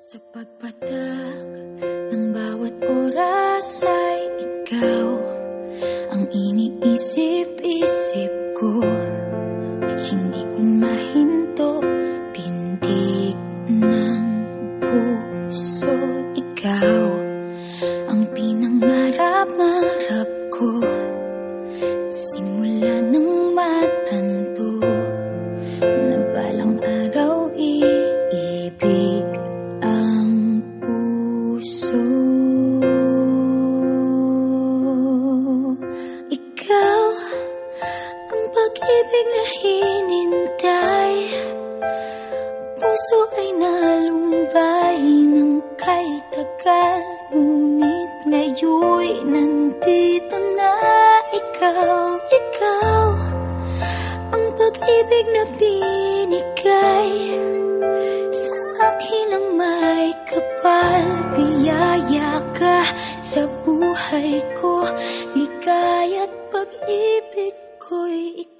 Sa pagpatak ng bawat oras ay ikaw ang iniisip-isip ko. Hindi ko mahinto, pintig ng puso. Ikaw ang pinangarap-ngarap ko, simula ng matanto na balang araw iibig ang puso. Ikaw ang pag-ibig na hinintay, puso ay nalumbay ng kay tagal, ngunit ngayon'y nandito na ikaw. Ikaw ang pag-ibig na binigay sa akin ang may kapal. Biyaya ka sa buhay ko, ligaya't pag-ibig ko'y ikaw.